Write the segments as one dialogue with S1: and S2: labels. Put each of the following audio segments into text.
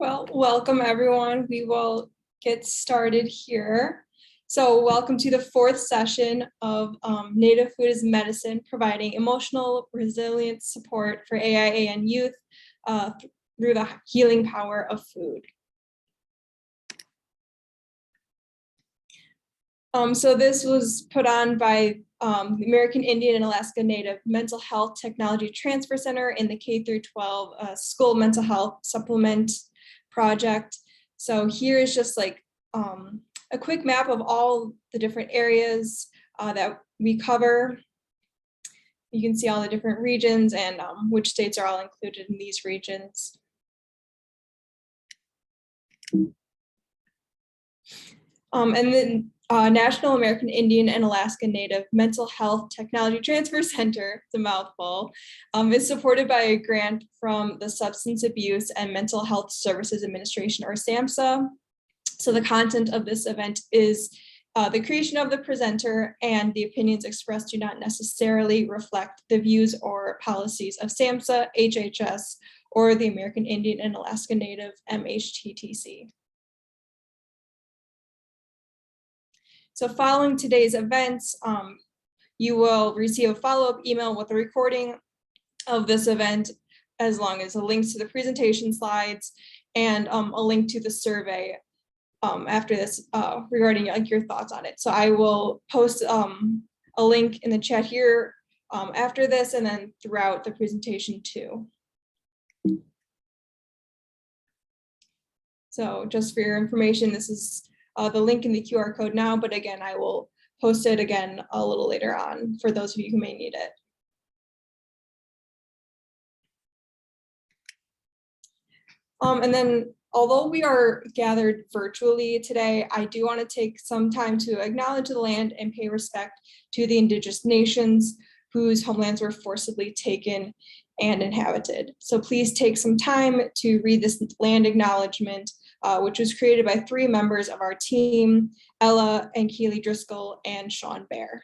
S1: Well, welcome everyone. We will get started here. So welcome to the fourth session of Native Food as Medicine, providing emotional resilience support for AIAN youth through the healing power of food. So this was put on by the American Indian and Alaska Native Mental Health Technology Transfer Center in the K through 12 School Mental Health Supplement Project. So here is just like a quick map of all the different areas that we cover. You can see all the different regions and which states are all included in these regions. And then National American Indian and Alaska Native Mental Health Technology Transfer Center, it's a mouthful, is supported by a grant from the Substance Abuse and Mental Health Services Administration, or SAMHSA. So the content of this event is the creation of the presenter, and the opinions expressed do not necessarily reflect the views or policies of SAMHSA, HHS, or the American Indian and Alaska Native MHTTC. So following today's events, you will receive a follow-up email with a recording of this event, as long as a link to the presentation slides and a link to the survey after this regarding your thoughts on it. So I will post a link in the chat here after this, and then throughout the presentation too. So just for your information, this is the link in the QR code now, but again, I will post it again a little later on for those of you who may need it. And then, although we are gathered virtually today, I do want to take some time to acknowledge the land and pay respect to the Indigenous nations whose homelands were forcibly taken and inhabited. So please take some time to read this land acknowledgement, which was created by 3 members of our team, Ella and Keely Driscoll and Sean Bear.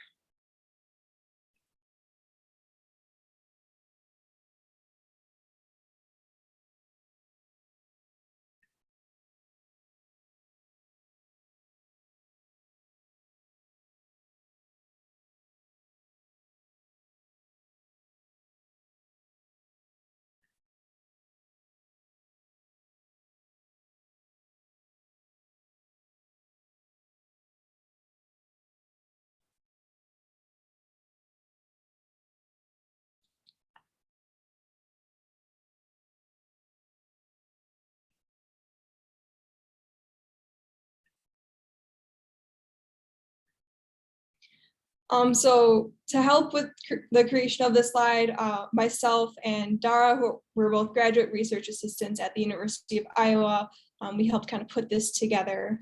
S1: So to help with the creation of this slide, myself and Dara, who were both graduate research assistants at the University of Iowa, we helped kind of put this together,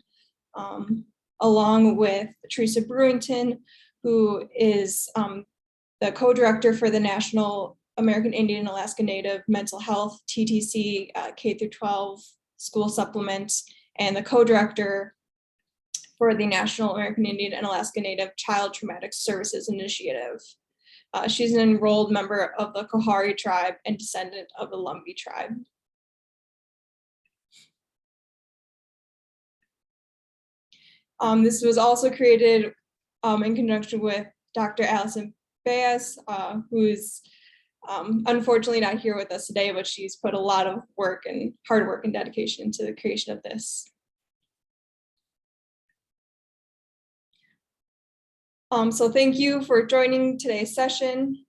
S1: along with Teresa Brewington, who is the co-director for the National American Indian and Alaska Native Mental Health TTC K through 12 School Supplement, and the co-director for the National American Indian and Alaska Native Child Traumatic Services Initiative. She's an enrolled member of the Kohari tribe and descendant of the Lumbee tribe. This was also created in conjunction with Dr. Allison Baez, who's unfortunately not here with us today, but she's put a lot of work and hard work and dedication into the creation of this. So thank you for joining today's session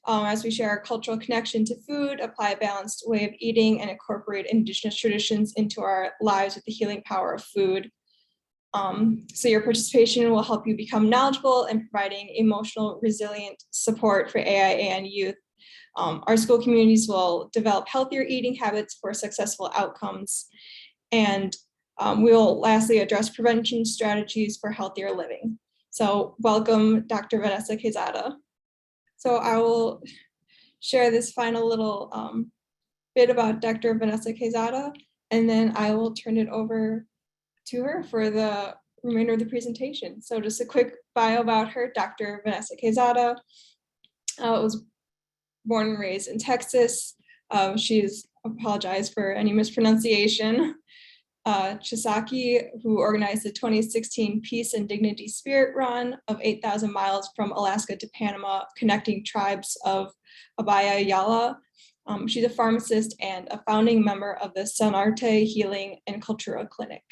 S1: as we share our cultural connection to food, apply a balanced way of eating, and incorporate Indigenous traditions into our lives with the healing power of food. So your participation will help you become knowledgeable in providing emotional, resilient support for AIAN youth. Our school communities will develop healthier eating habits for successful outcomes. And we will lastly address prevention strategies for healthier living. So welcome, Dr. Vanessa Quezada. So I will share this final little bit about Dr. Vanessa Quezada, and then I will turn it over to her for the remainder of the presentation. So just a quick bio about her. Dr. Vanessa Quezada was born and raised in Texas. She's apologize for any mispronunciation. Chisaki, who organized the 2016 Peace and Dignity Spirit Run of 8,000 miles from Alaska to Panama, connecting tribes of Abya Yala. She's a pharmacist and a founding member of the Sonarte Healing and Cultural Clinic.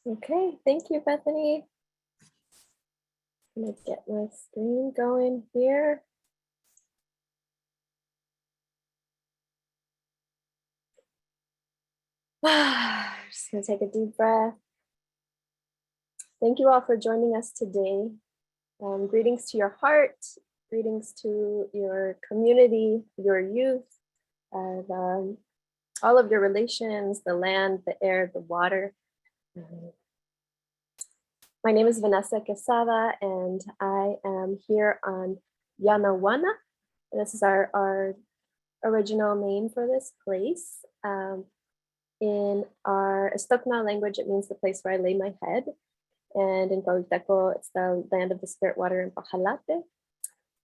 S2: Okay, thank you, Bethany. I'm gonna get my screen going here. Just gonna take a deep breath. Thank you all for joining us today. Greetings to your heart, greetings to your community, your youth, and all of your relations, the land, the air, the water. My name is Vanessa Quezada, and I am here on Yanawana. This is our original name for this place. In our Estokna language, it means the place where I lay my head. And in Pauteco, it's the land of the spirit water in Pajalate.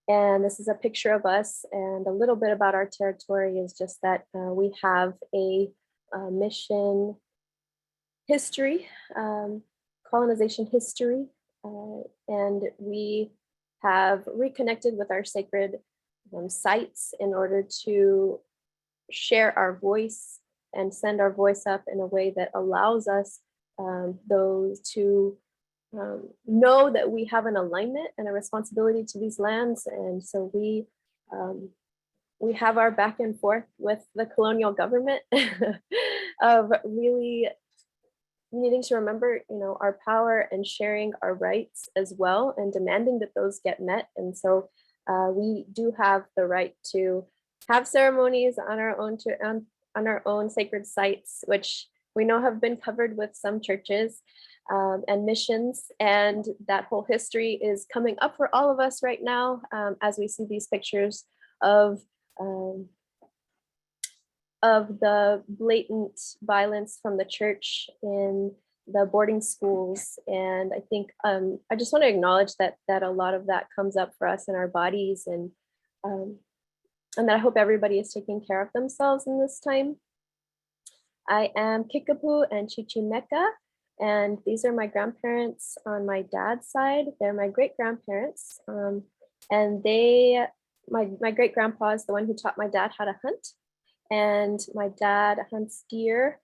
S2: And this is a picture of us, and a little bit about our territory is just that we have a mission history, colonization history, and we have reconnected with our sacred sites in order to share our voice and send our voice up in a way that allows us those to know that we have an alignment and a responsibility to these lands. And so we have our back and forth with the colonial government of really needing to remember, our power and sharing our rights as well, and demanding that those get met. And so we do have the right to have ceremonies on our own sacred sites, which we know have been covered with some churches and missions, and that whole history is coming up for all of us right now as we see these pictures of the blatant violence from the church in the boarding schools. And I think I just want to acknowledge that a lot of that comes up for us in our bodies, and that I hope everybody is taking care of themselves in this time. I am Kickapoo and Chichimeca, and these are my grandparents on my dad's side. They're my great-grandparents, and my great-grandpa is the one who taught my dad how to hunt, and my dad hunts deer,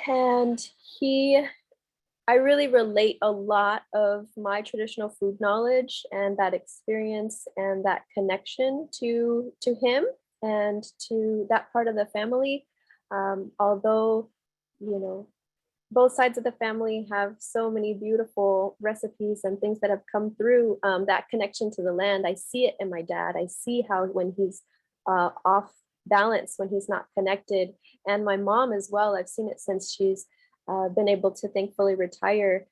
S2: and I really relate a lot of my traditional food knowledge and that experience and that connection to him and to that part of the family. Although, both sides of the family have so many beautiful recipes and things that have come through that connection to the land. I see it in my dad. I see how when he's off balance, when he's not connected, and my mom as well. I've seen it since she's been able to thankfully retire.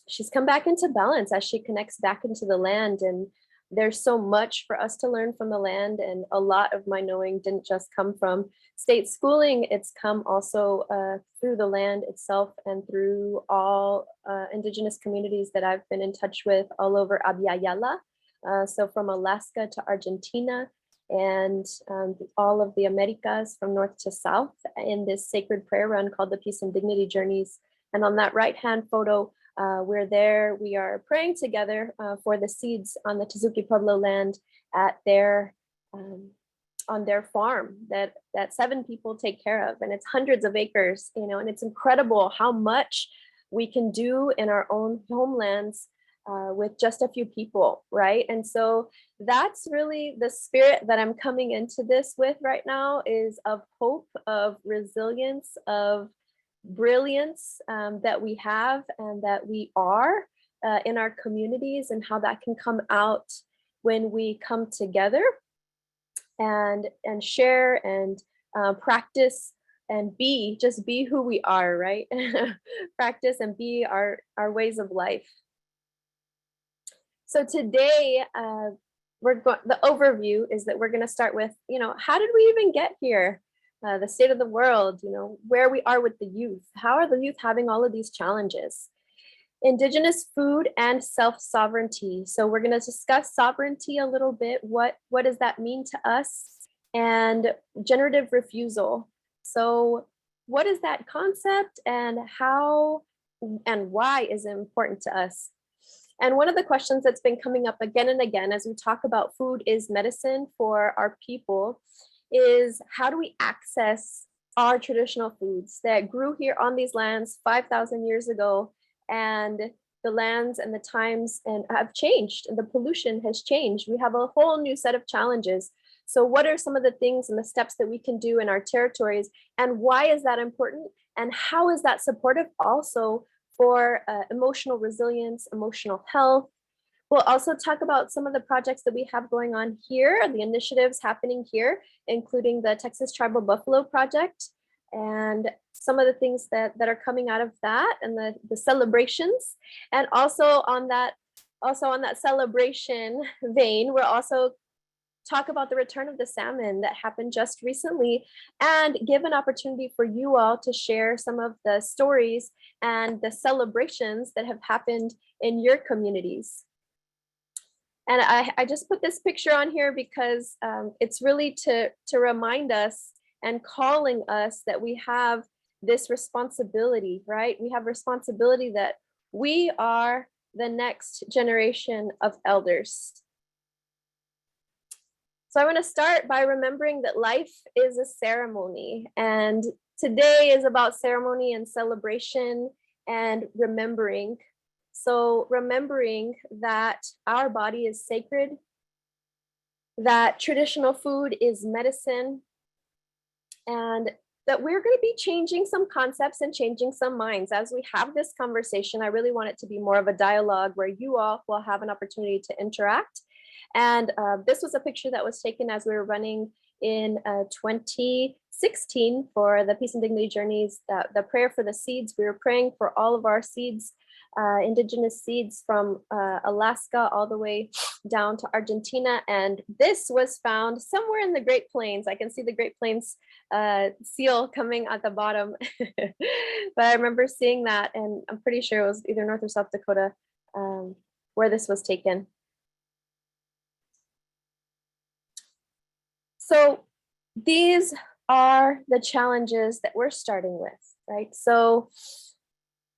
S2: She's come back into balance as she connects back into the land, and there's so much for us to learn from the land. And a lot of my knowing didn't just come from state schooling, it's come also through the land itself and through all Indigenous communities that I've been in touch with all over Abya Yala. So from Alaska to Argentina, and all of the Americas from north to south in this sacred prayer run called the Peace and Dignity Journeys. And on that right-hand photo, we're there, we are praying together for the seeds on the Tezuki Pueblo land at on their farm that 7 people take care of. And it's hundreds of acres, and it's incredible how much we can do in our own homelands with just a few people, right? And so that's really the spirit that I'm coming into this with right now, is of hope, of resilience, of brilliance that we have and that we are in our communities, and how that can come out when we come together and share and practice and just be who we are, right? Practice and be our ways of life. So today, the overview is that we're going to start with, how did we even get here? The state of the world, where we are with the youth. How are the youth having all of these challenges? Indigenous food and self-sovereignty. So we're going to discuss sovereignty a little bit. What does that mean to us? And generative refusal. So what is that concept, and how and why is it important to us? And one of the questions that's been coming up again and again as we talk about food is medicine for our people is, how do we access our traditional foods that grew here on these lands 5,000 years ago, and the lands and the times and have changed, and the pollution has changed. We have a whole new set of challenges. So what are some of the things and the steps that we can do in our territories, and why is that important, and how is that supportive also for emotional resilience, emotional health? We'll also talk about some of the projects that we have going on here, the initiatives happening here, including the Texas Tribal Buffalo Project, and some of the things that are coming out of that, and the celebrations. And also on that celebration vein, we're also talk about the return of the salmon that happened just recently, and give an opportunity for you all to share some of the stories and the celebrations that have happened in your communities. And I just put this picture on here because it's really to remind us and calling us that we have this responsibility, right? We have responsibility that we are the next generation of elders. So I want to start by remembering that life is a ceremony, and today is about ceremony and celebration and remembering. So remembering that our body is sacred, that traditional food is medicine, and that we're going to be changing some concepts and changing some minds. As we have this conversation, I really want it to be more of a dialogue where you all will have an opportunity to interact. And this was a picture that was taken as we were running in 2016 for the Peace and Dignity Journeys, the prayer for the seeds. We were praying for all of our seeds, indigenous seeds from Alaska all the way down to Argentina. And this was found somewhere in the Great Plains. I can see the Great Plains seal coming at the bottom. But I remember seeing that, and I'm pretty sure it was either North or South Dakota where this was taken. So these are the challenges that we're starting with, right? So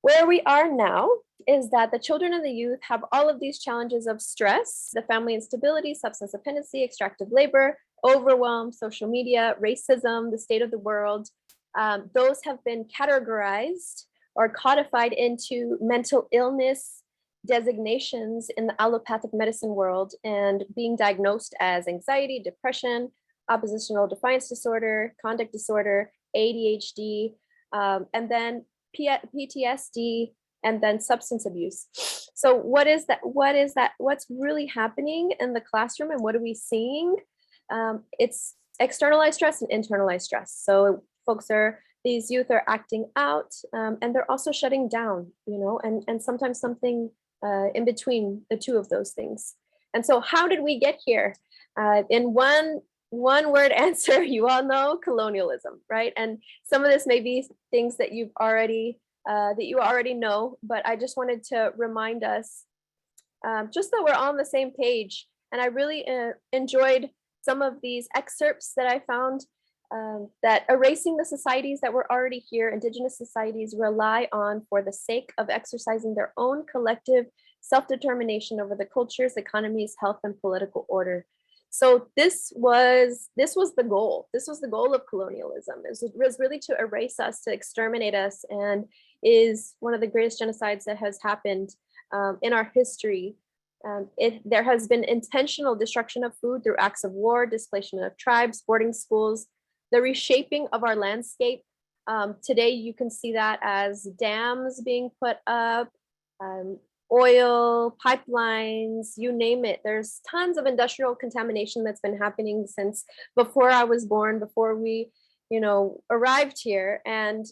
S2: where we are now is that the children and the youth have all of these challenges of stress, the family instability, substance dependency, extractive labor, overwhelm, social media, racism, the state of the world. Those have been categorized or codified into mental illness designations in the allopathic medicine world, and being diagnosed as anxiety, depression, oppositional defiance disorder, conduct disorder, ADHD, and then PTSD, and then substance abuse. So what is that? What's really happening in the classroom, and what are we seeing? It's externalized stress and internalized stress. So these youth are acting out, and they're also shutting down, and sometimes something in between the two of those things. And so how did we get here? In one word answer, you all know: colonialism, right? And some of this may be things that you already know, but I just wanted to remind us just that we're on the same page. And I really enjoyed some of these excerpts that I found, that erasing the societies that were already here, indigenous societies, rely on for the sake of exercising their own collective self-determination over the cultures, economies, health, and political order. So this was the goal. This was the goal of colonialism. It was really to erase us, to exterminate us, and is one of the greatest genocides that has happened in our history. There has been intentional destruction of food through acts of war, displacement of tribes, boarding schools, the reshaping of our landscape. Today, you can see that as dams being put up, oil, pipelines, you name it. There's tons of industrial contamination that's been happening since before I was born, before we, arrived here. And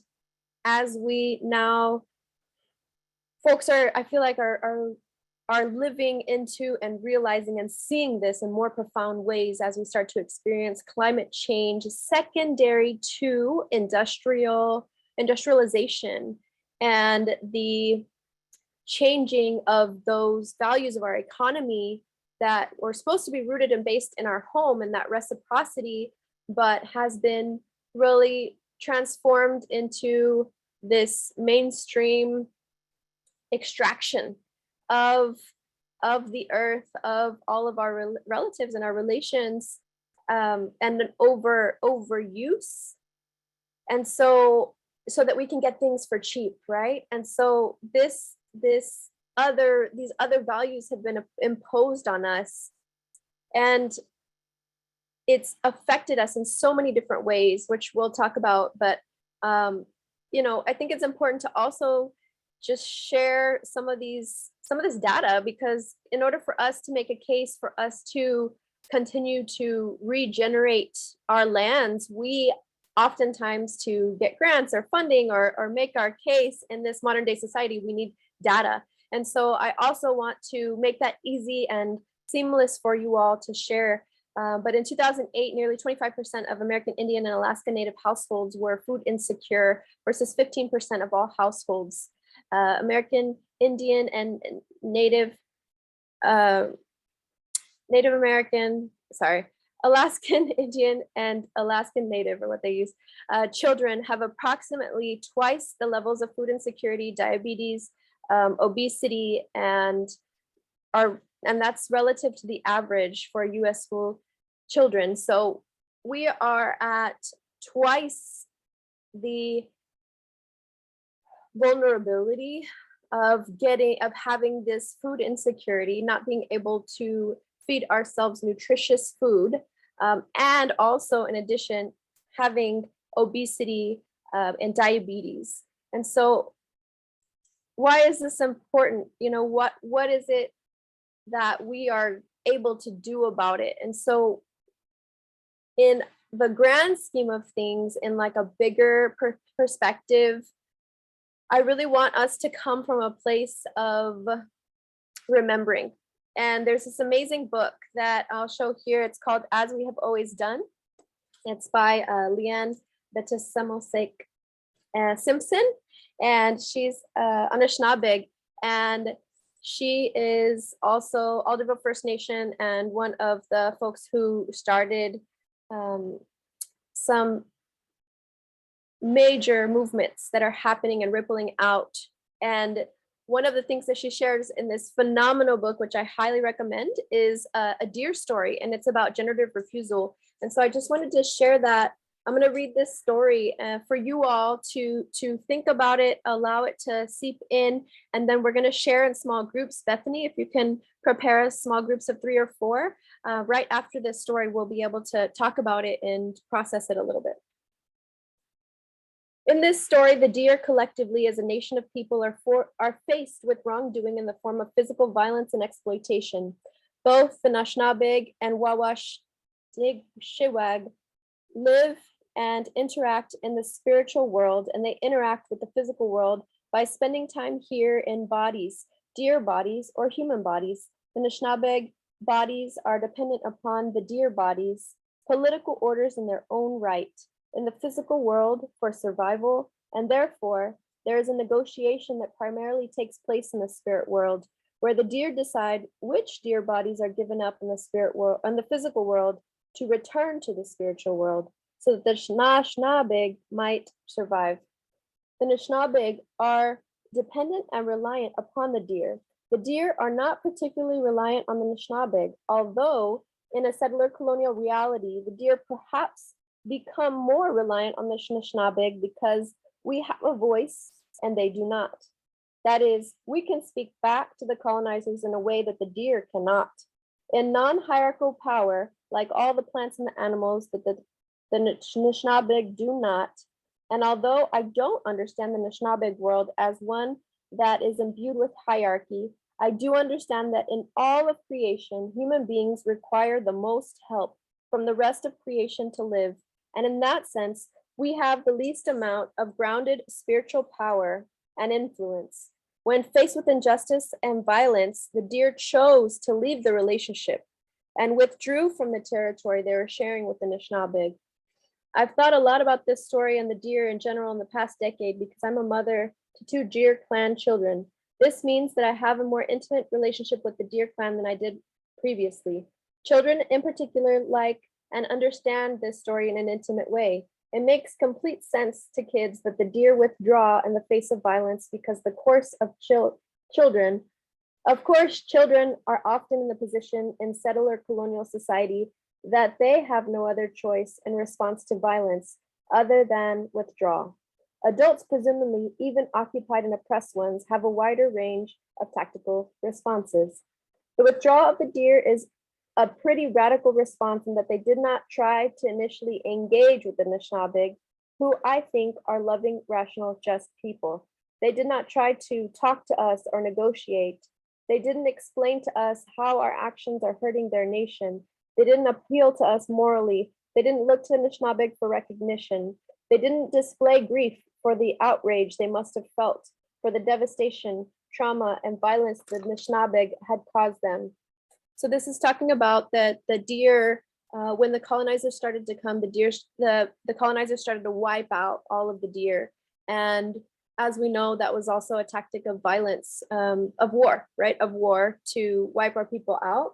S2: as we now, folks I feel like are are living into and realizing and seeing this in more profound ways as we start to experience climate change secondary to industrialization and the changing of those values of our economy that were supposed to be rooted and based in our home and that reciprocity, but has been really transformed into this mainstream extraction of the earth, of all of our relatives and our relations, and an overuse, and so that we can get things for cheap, right? And so these other values have been imposed on us, and it's affected us in so many different ways, which we'll talk about. But I think it's important to also just share some of this data, because in order for us to make a case for us to continue to regenerate our lands, we oftentimes, to get grants or funding or make our case in this modern day society, we need data. And so I also want to make that easy and seamless for you all to share. But in 2008, nearly 25% of American Indian and Alaska Native households were food insecure versus 15% of all households. American Indian and Native Alaskan Indian and Alaskan Native, or what they use, children have approximately twice the levels of food insecurity, diabetes, obesity, and that's relative to the average for US school children. So we are at twice the vulnerability of having this food insecurity, not being able to feed ourselves nutritious food, and also in addition having obesity and diabetes. And so why is this important? What is it that we are able to do about it? And so in the grand scheme of things, in like a bigger perspective, I really want us to come from a place of remembering. And there's this amazing book that I'll show here. It's called As We Have Always Done. It's by Leanne Betesamosek Simpson, and she's Anishinaabe, and she is also Alderville First Nation and one of the folks who started some major movements that are happening and rippling out. And one of the things that she shares in this phenomenal book, which I highly recommend, is a deer story, and it's about generative refusal. And so I just wanted to share that. I'm going to read this story for you all to think about it, allow it to seep in, and then we're going to share in small groups. Bethany, if you can prepare small groups of 3 or 4, right after this story, we'll be able to talk about it and process it a little bit. In this story, the deer collectively as a nation of people are faced with wrongdoing in the form of physical violence and exploitation. Both the Anishinaabe and Wawash Shewag live and interact in the spiritual world, and they interact with the physical world by spending time here in bodies, deer bodies or human bodies. The Anishinaabe bodies are dependent upon the deer bodies, political orders in their own right, in the physical world for survival, and therefore there is a negotiation that primarily takes place in the spirit world, where the deer decide which deer bodies are given up in the spirit world and the physical world to return to the spiritual world, so that the Anishinaabe might survive. The Anishinaabe are dependent and reliant upon the deer. The deer are not particularly reliant on the Anishinaabe, although in a settler colonial reality, the deer perhaps become more reliant on the Anishinaabe because we have a voice and they do not. That is, we can speak back to the colonizers in a way that the deer cannot. In non-hierarchical power, like all the plants and the animals that the Anishinaabe do not, and although I don't understand the Anishinaabe world as one that is imbued with hierarchy, I do understand that in all of creation, human beings require the most help from the rest of creation to live. And in that sense, we have the least amount of grounded spiritual power and influence. When faced with injustice and violence, the deer chose to leave the relationship and withdrew from the territory they were sharing with the Anishinaabe. I've thought a lot about this story and the deer in general in the past decade because I'm a mother to 2 deer clan children. This means that I have a more intimate relationship with the deer clan than I did previously. Children in particular like and understand this story in an intimate way. It makes complete sense to kids that the deer withdraw in the face of violence because the course of children, of course, children are often in the position in settler colonial society that they have no other choice in response to violence other than withdraw. Adults, presumably even occupied and oppressed ones, have a wider range of tactical responses. The withdrawal of the deer is a pretty radical response in that they did not try to initially engage with the Anishinaabe, who I think are loving, rational, just people. They did not try to talk to us or negotiate. They didn't explain to us how our actions are hurting their nation. They didn't appeal to us morally. They didn't look to the Anishinaabe for recognition. They didn't display grief for the outrage they must have felt, for the devastation, trauma, and violence the Anishinaabe had caused them. So this is talking about the deer, when the colonizers started to come, the colonizers started to wipe out all of the deer. And as we know, that was also a tactic of violence, of war, right? Of war to wipe our people out.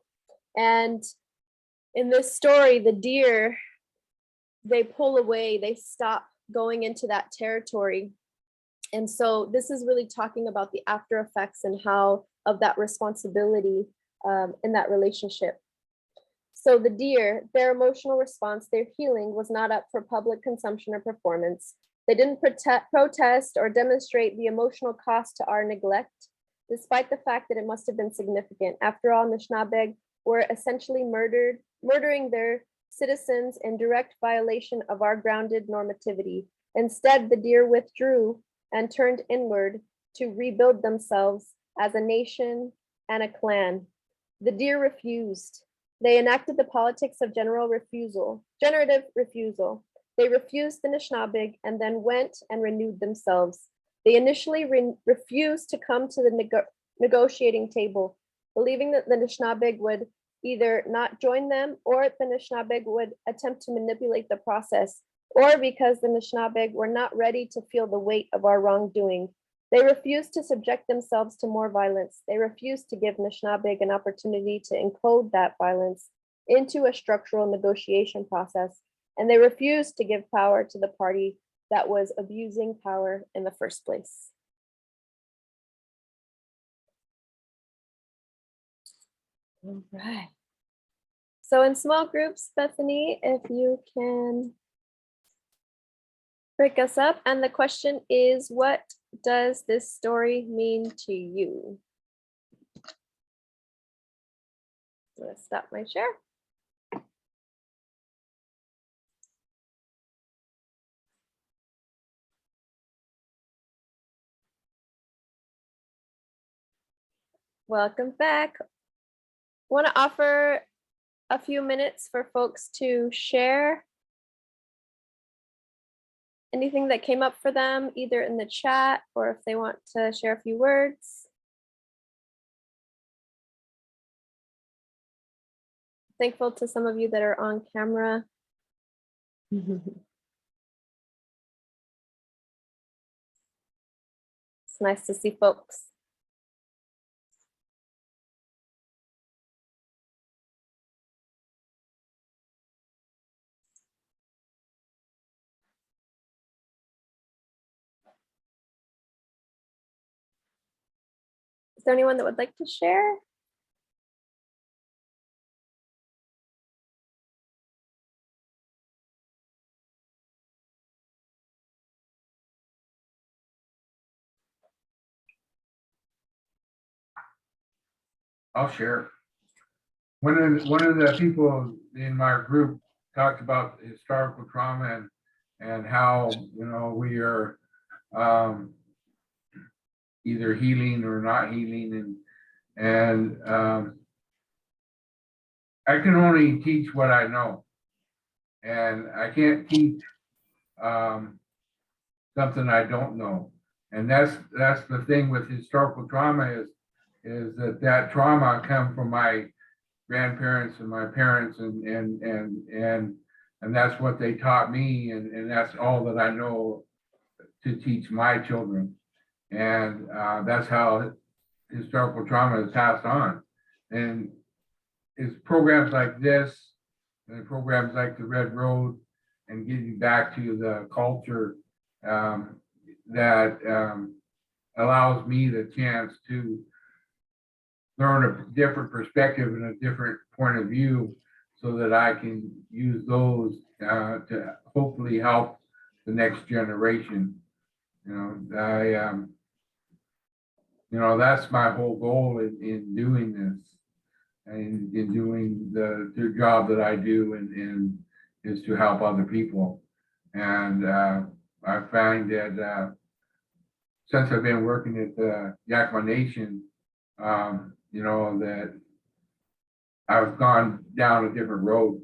S2: And in this story, the deer, they pull away, they stop going into that territory. And so this is really talking about the after effects and how of that responsibility in that relationship. So the deer, their emotional response, their healing was not up for public consumption or performance. They didn't protest or demonstrate the emotional cost to our neglect, despite the fact that it must have been significant. After all, Anishinaabe were essentially murdering their citizens in direct violation of our grounded normativity. Instead, the deer withdrew and turned inward to rebuild themselves as a nation and a clan. The deer refused. They enacted the politics of generative refusal. They refused the Anishinaabe and then went and renewed themselves. They initially refused to come to the negotiating table, believing that the Anishinaabe would either not join them or the Anishinaabe would attempt to manipulate the process, or because the Anishinaabe were not ready to feel the weight of our wrongdoing. They refused to subject themselves to more violence. They refused to give Anishinaabe an opportunity to encode that violence into a structural negotiation process, and they refused to give power to the party that was abusing power in the first place. All right. So in small groups, Bethany, if you can break us up. And the question is, what does this story mean to you? I'm going to stop my share. Welcome back. I want to offer a few minutes for folks to share anything that came up for them, either in the chat or if they want to share a few words. Thankful to some of you that are on camera. It's nice to see folks. Is there anyone that would like to share?
S3: I'll share. One of the people in my group talked about historical trauma and how, you know, we are either healing or not healing, and I can only teach what I know, and I can't teach something I don't know. And that's the thing with historical trauma is that trauma come from my grandparents and my parents and that's what they taught me and that's all that I know to teach my children. And that's how historical trauma is passed on. And it's programs like this and programs like the Red Road and getting back to the culture that allows me the chance to learn a different perspective and a different point of view so that I can use those to hopefully help the next generation. That's my whole goal in doing this and in doing the job that I do and is to help other people. And I find that since I've been working at the Yakima Nation, that I've gone down a different road,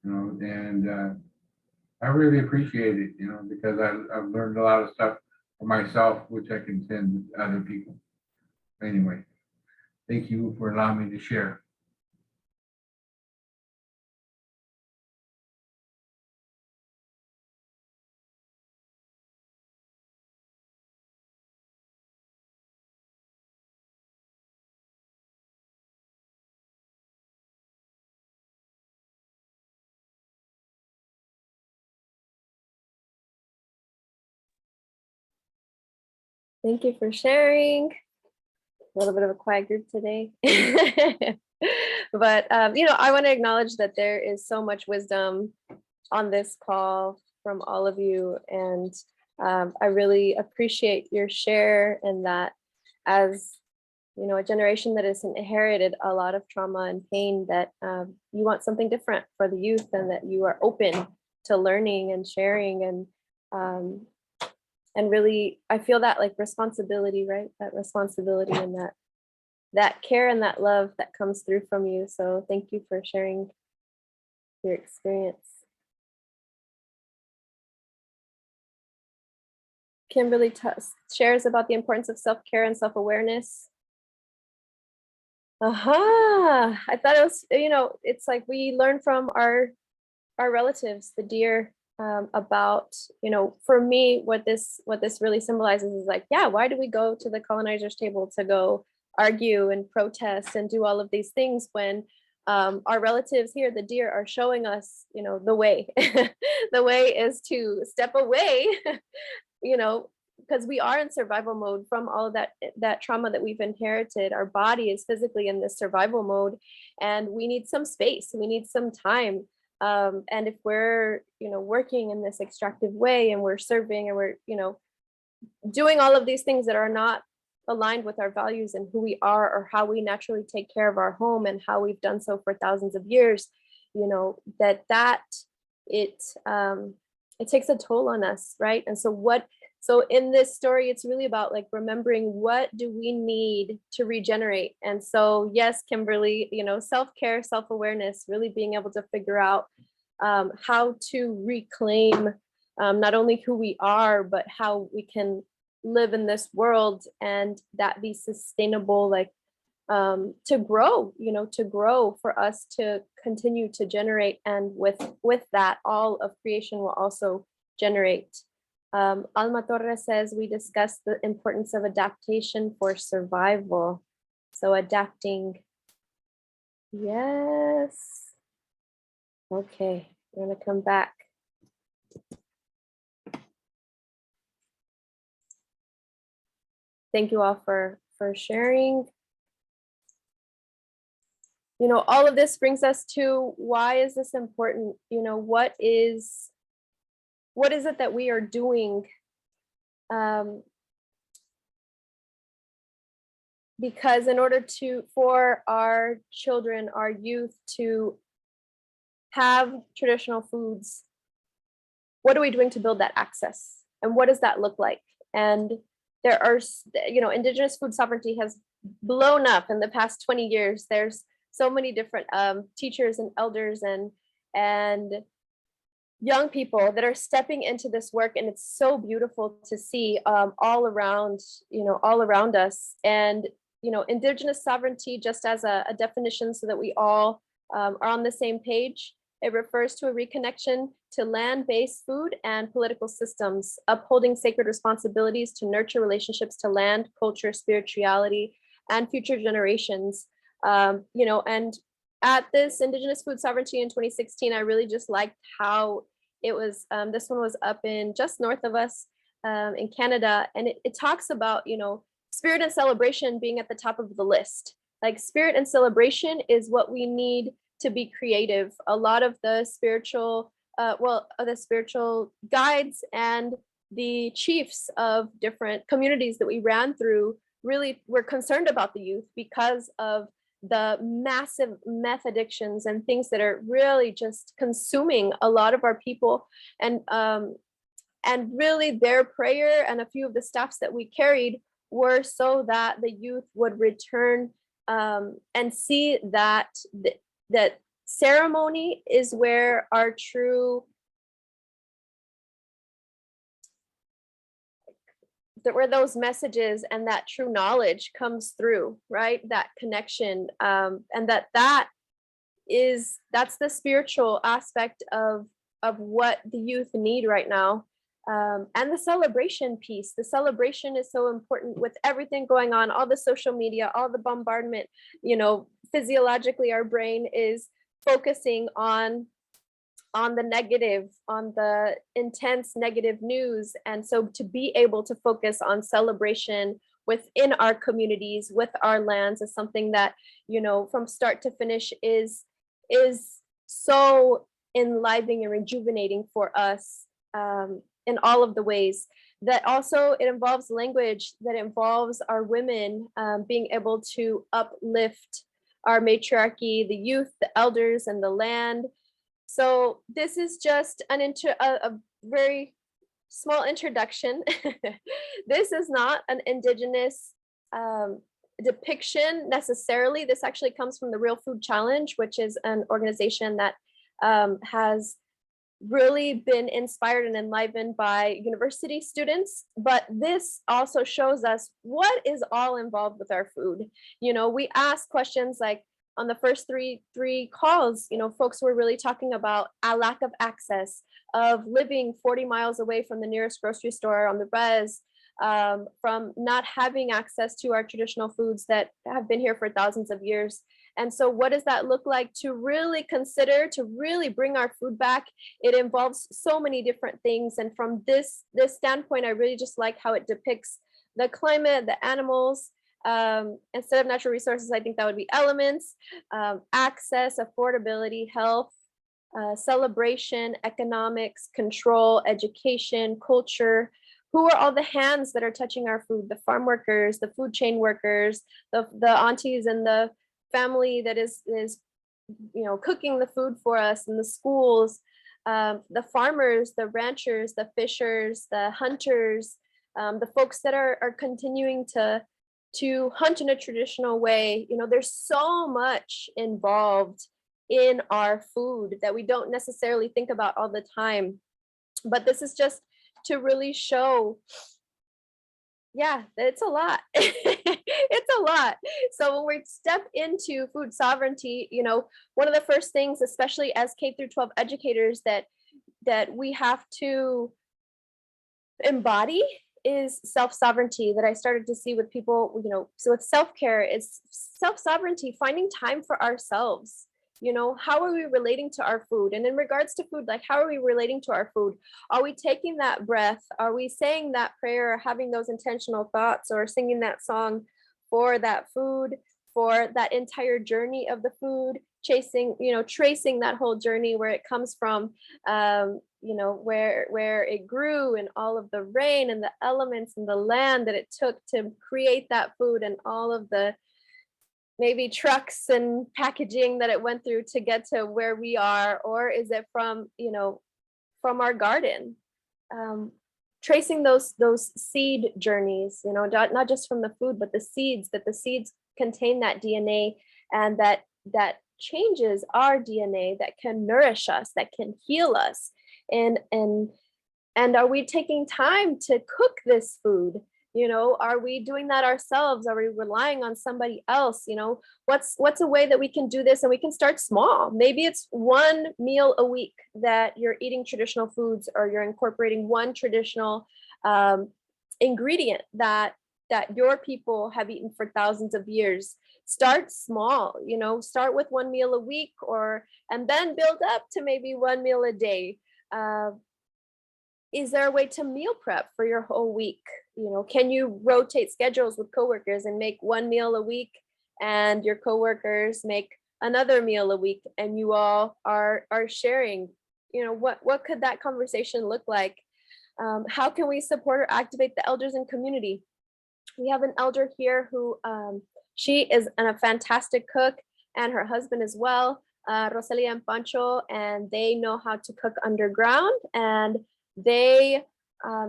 S3: and I really appreciate it, because I've learned a lot of stuff for myself, which I can send to other people. Anyway, thank you for allowing me to share.
S2: Thank you for sharing. A little bit of a quiet group today. But, I want to acknowledge that there is so much wisdom on this call from all of you. And I really appreciate your share, and that as a generation that has inherited a lot of trauma and pain, that you want something different for the youth, and that you are open to learning and sharing. And really, I feel that like responsibility, right? That responsibility and that care and that love that comes through from you. So thank you for sharing your experience. Kimberly shares about the importance of self-care and self-awareness. I thought it was, it's like we learn from our relatives, the deer, about, for me, what this really symbolizes is like, yeah, why do we go to the colonizer's table to go argue and protest and do all of these things when our relatives here, the deer, are showing us, the way. The way is to step away, because we are in survival mode from all of that trauma that we've inherited. Our body is physically in this survival mode, and we need some space. We need some time. And if we're, working in this extractive way, and we're serving, and we're, doing all of these things that are not aligned with our values and who we are, or how we naturally take care of our home and how we've done so for thousands of years, it takes a toll on us, right? And so in this story, it's really about like remembering, what do we need to regenerate? And so, yes, Kimberly, self-care, self-awareness, really being able to figure out how to reclaim not only who we are, but how we can live in this world, and that be sustainable, like to grow, for us to continue to generate. And with that, all of creation will also generate. Alma Torres says, we discussed the importance of adaptation for survival. So adapting. Yes. Okay, we're gonna come back. Thank you all for sharing. All of this brings us to, why is this important? What is it that we are doing? Because in order for our children, our youth, to have traditional foods, what are we doing to build that access? And what does that look like? And there are, Indigenous food sovereignty has blown up in the past 20 years. There's so many different teachers and elders and young people that are stepping into this work, and it's so beautiful to see all around, all around us. And Indigenous sovereignty, just as a definition, so that we all are on the same page. It refers to a reconnection to land-based food and political systems, upholding sacred responsibilities to nurture relationships to land, culture, spirituality, and future generations. And at this Indigenous Food Sovereignty in 2016, I really just liked how it was. This one was up in just north of us in Canada, and it talks about spirit and celebration being at the top of the list. Like, spirit and celebration is what we need to be creative. A lot of the spiritual guides and the chiefs of different communities that we ran through really were concerned about the youth because of the massive meth addictions and things that are really just consuming a lot of our people. And really their prayer and a few of the staffs that we carried were so that the youth would return and see that that ceremony is where our true, where those messages and that true knowledge comes through, right? That connection, and that's the spiritual aspect of what the youth need right now. And the celebration piece. The celebration is so important with everything going on, all the social media, all the bombardment. Physiologically, our brain is focusing on the negative, on the intense negative news. And so to be able to focus on celebration within our communities, with our lands, is something that, from start to finish is so enlivening and rejuvenating for us in all of the ways. That also, it involves language, that involves our women being able to uplift our matriarchy, the youth, the elders, and the land. So this is just a very small introduction. This is not an Indigenous depiction necessarily. This actually comes from the Real Food Challenge, which is an organization that has really been inspired and enlivened by university students. But this also shows us what is all involved with our food. We ask questions like, on the first three calls, folks were really talking about a lack of access, of living 40 miles away from the nearest grocery store on the res, from not having access to our traditional foods that have been here for thousands of years. And so what does that look like to really consider, to really bring our food back? It involves so many different things. And from this standpoint, I really just like how it depicts the climate, the animals. Instead of natural resources, I think that would be elements, access, affordability, health, celebration, economics, control, education, culture. Who are all the hands that are touching our food? The farm workers, the food chain workers, the aunties and the family that is cooking the food for us in the schools, the farmers, the ranchers, the fishers, the hunters, the folks that are continuing to hunt in a traditional way. There's so much involved in our food that we don't necessarily think about all the time. But this is just to really show, it's a lot. It's a lot. So when we step into food sovereignty, one of the first things, especially as K through 12 educators, that we have to embody is self-sovereignty. That I started to see with people, so with self-care, it's self-sovereignty, finding time for ourselves. How are we relating to our food? And in regards to food, like, how are we relating to our food? Are we taking that breath? Are we saying that prayer, or having those intentional thoughts, or singing that song for that food, for that entire journey of the food, tracing that whole journey, where it comes from, where it grew, and all of the rain and the elements and the land that it took to create that food, and all of the maybe trucks and packaging that it went through to get to where we are? Or is it from our garden? Tracing those seed journeys, not just from the food, but the seeds, that the seeds contain that DNA, and that changes our DNA, that can nourish us, that can heal us. And are we taking time to cook this food? Are we doing that ourselves? Are we relying on somebody else? What's a way that we can do this? And we can start small. Maybe it's one meal a week that you're eating traditional foods, or you're incorporating one traditional ingredient that your people have eaten for thousands of years. Start small, start with one meal a week, and then build up to maybe one meal a day. Is there a way to meal prep for your whole week? Can you rotate schedules with coworkers and make one meal a week, and your coworkers make another meal a week, and you all are sharing? What could that conversation look like? How can we support or activate the elders in community? We have an elder here who she is a fantastic cook, and her husband as well, Rosalia and Pancho, and they know how to cook underground. And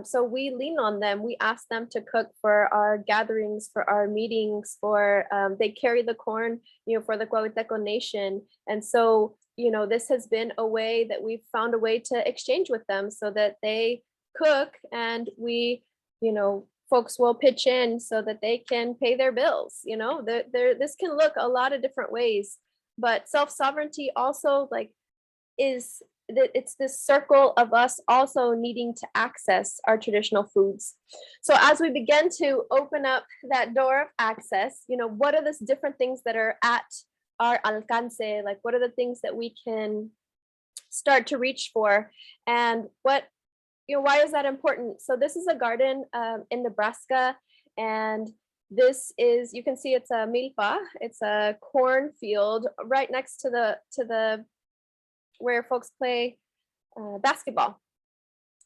S2: so we lean on them. We ask them to cook for our gatherings, for our meetings, they carry the corn, for the Coahuiteco Nation. And so, this has been a way that we've found a way to exchange with them, so that they cook, and we, folks will pitch in so that they can pay their bills. This can look a lot of different ways, but self-sovereignty also is that it's this circle of us also needing to access our traditional foods. So as we begin to open up that door of access, what are the different things that are at our alcance? What are the things that we can start to reach for? And why is that important? So this is a garden in Nebraska, and this is, you can see it's a milpa. It's a cornfield right next to the where folks play basketball.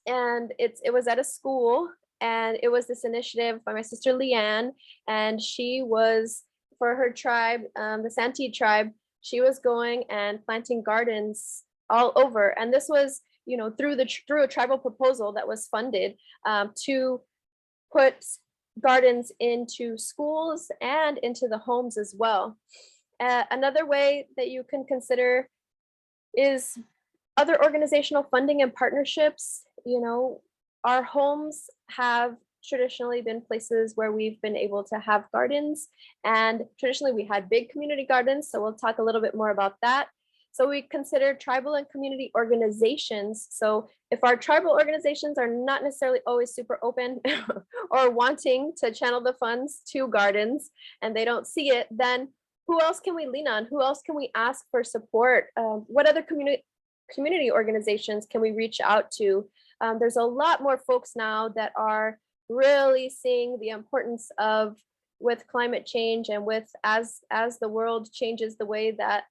S2: And it was at a school, and it was this initiative by my sister Leanne, and she was, for her tribe, the Santee tribe, she was going and planting gardens all over. And this was, through a tribal proposal that was funded to put gardens into schools and into the homes as well. Another way that you can consider is other organizational funding and partnerships. Our homes have traditionally been places where we've been able to have gardens, and traditionally we had big community gardens. So we'll talk a little bit more about that. So we consider tribal and community organizations. So if our tribal organizations are not necessarily always super open or wanting to channel the funds to gardens, and they don't see it, then who else can we lean on? Who else can we ask for support? What other community organizations can we reach out to? There's a lot more folks now that are really seeing the importance of, with climate change, and as the world changes the way that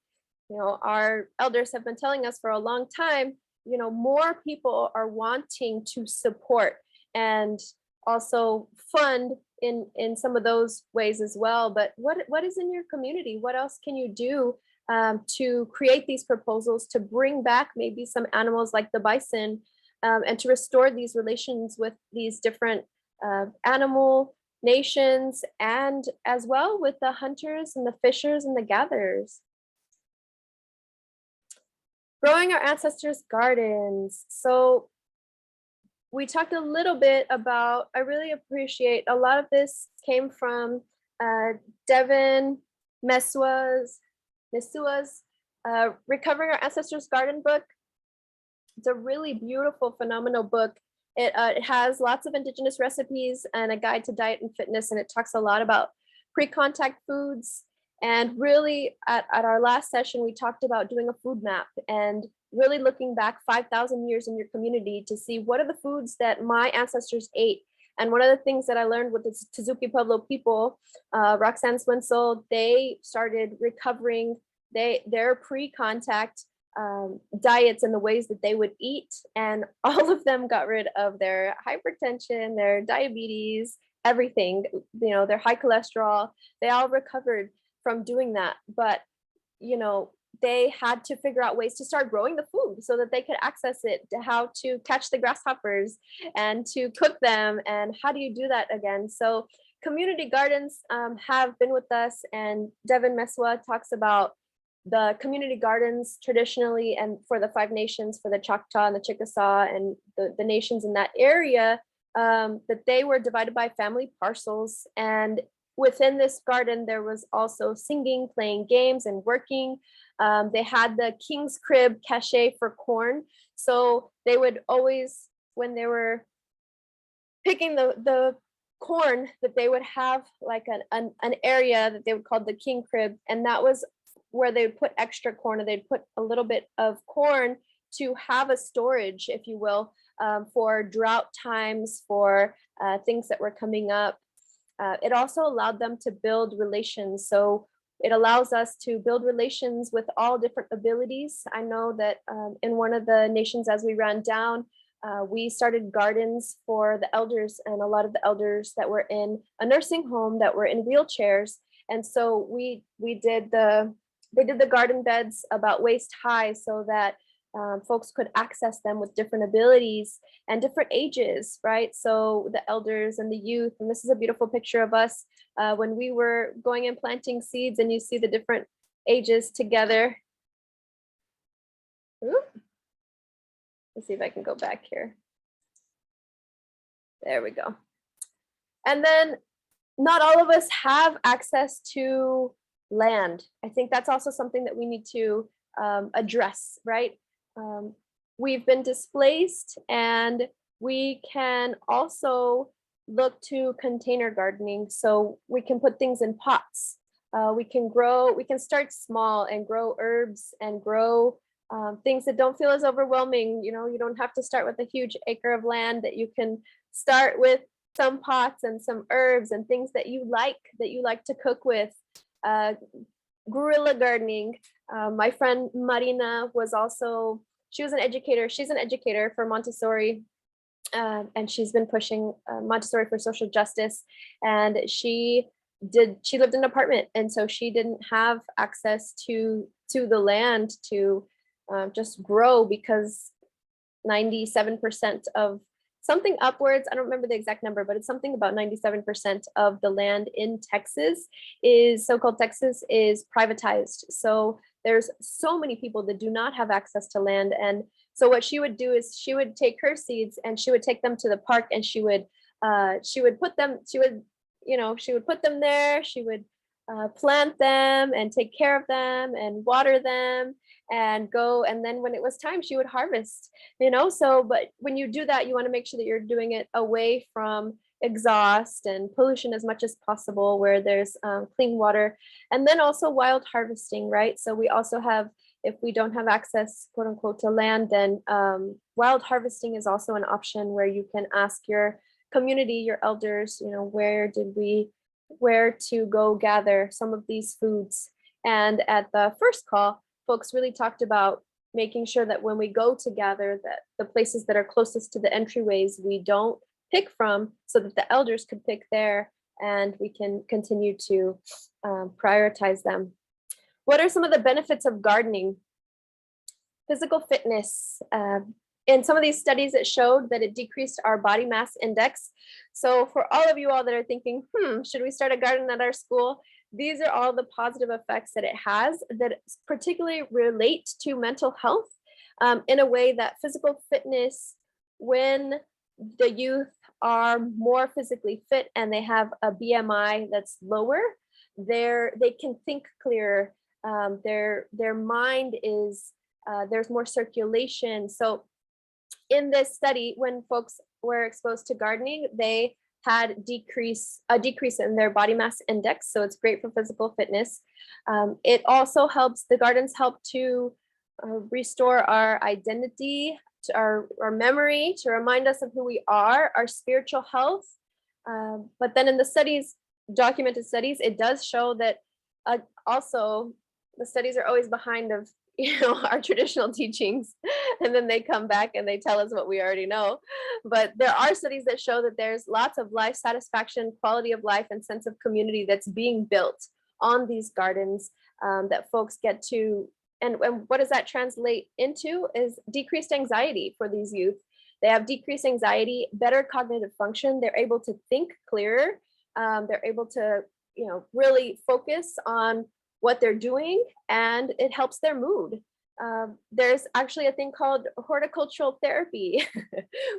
S2: our elders have been telling us for a long time, more people are wanting to support and also fund in some of those ways as well. But what is in your community? What else can you do to create these proposals to bring back maybe some animals like the bison, and to restore these relations with these different animal nations, and as well with the hunters and the fishers and the gatherers? Growing our ancestors' gardens. So we talked a little bit about, I really appreciate, a lot of this came from Devin Mesua's Recovering Our Ancestors' Garden book. It's a really beautiful, phenomenal book. It has lots of Indigenous recipes and a guide to diet and fitness, and it talks a lot about pre-contact foods. And really, at our last session, we talked about doing a food map and really looking back 5,000 years in your community to see what are the foods that my ancestors ate. And one of the things that I learned with the Tezuki Pueblo people, Roxanne Swensel, they started recovering their pre-contact diets and the ways that they would eat. And all of them got rid of their hypertension, their diabetes, everything, their high cholesterol. They all recovered from doing that. But, they had to figure out ways to start growing the food so that they could access it, to how to catch the grasshoppers and to cook them. And how do you do that again? So community gardens have been with us, and Devin Mesua talks about the community gardens traditionally, and for the Five Nations, for the Choctaw and the Chickasaw and the nations in that area, that they were divided by family parcels. And within this garden, there was also singing, playing games, and working. They had the king's crib cache for corn. So they would always, when they were picking the corn, that they would have like an area that they would call the king crib. And that was where they would put extra corn, or they'd put a little bit of corn to have a storage, if you will, for drought times, for things that were coming up. It also allowed them to build relations. So it allows us to build relations with all different abilities. I know that in one of the nations, as we ran down, we started gardens for the elders, and a lot of the elders that were in a nursing home that were in wheelchairs. And so they did the garden beds about waist high, so that folks could access them with different abilities and different ages, right? So the elders and the youth, and this is a beautiful picture of us when we were going and planting seeds, and you see the different ages together. Ooh. Let's see if I can go back here. There we go. And then not all of us have access to land. I think that's also something that we need to address, right? We've been displaced, and we can also look to container gardening. So we can put things in pots. We can start small and grow herbs and grow things that don't feel as overwhelming. You know, you don't have to start with a huge acre of land, that you can start with some pots and some herbs and things that you like to cook with. Guerrilla gardening. My friend Marina she was an educator. She's an educator for Montessori, and she's been pushing Montessori for social justice. And she lived in an apartment, and so she didn't have access to the land to just grow, because 97% of something upwards, I don't remember the exact number, but it's something about 97% of the land in Texas so-called Texas is privatized. So there's so many people that do not have access to land. And so what she would do is she would take her seeds and she would take them to the park, and she would put them there. She would plant them and take care of them and water them and go. And then when it was time, she would harvest, so, but when you do that, you want to make sure that you're doing it away from exhaust and pollution as much as possible, where there's clean water. And then also wild harvesting, right? So we also have, if we don't have access, quote unquote, to land, then wild harvesting is also an option, where you can ask your community, your elders, where to go gather some of these foods. And at the first call, folks really talked about making sure that when we go to gather, that the places that are closest to the entryways, we don't pick from, so that the elders could pick there, and we can continue to prioritize them. What are some of the benefits of gardening? Physical fitness. In some of these studies, it showed that it decreased our body mass index. So for all of you all that are thinking, should we start a garden at our school? These are all the positive effects that it has, that particularly relate to mental health in a way that physical fitness, when the youth are more physically fit and they have a BMI that's lower, they can think clearer. Their mind is, there's more circulation. So in this study, when folks were exposed to gardening, they had a decrease in their body mass index. So it's great for physical fitness. It also helps, the gardens help to restore our identity, to our memory, to remind us of who we are, our spiritual health. But then in the studies, documented studies, it does show that also the studies are always behind of our traditional teachings, and then they come back and they tell us what we already know. But there are studies that show that there's lots of life satisfaction, quality of life, and sense of community that's being built on these gardens, that folks get to. And what does that translate into is decreased anxiety for these youth. They have decreased anxiety, better cognitive function. They're able to think clearer. They're able to, really focus on what they're doing, and it helps their mood. There's actually a thing called horticultural therapy,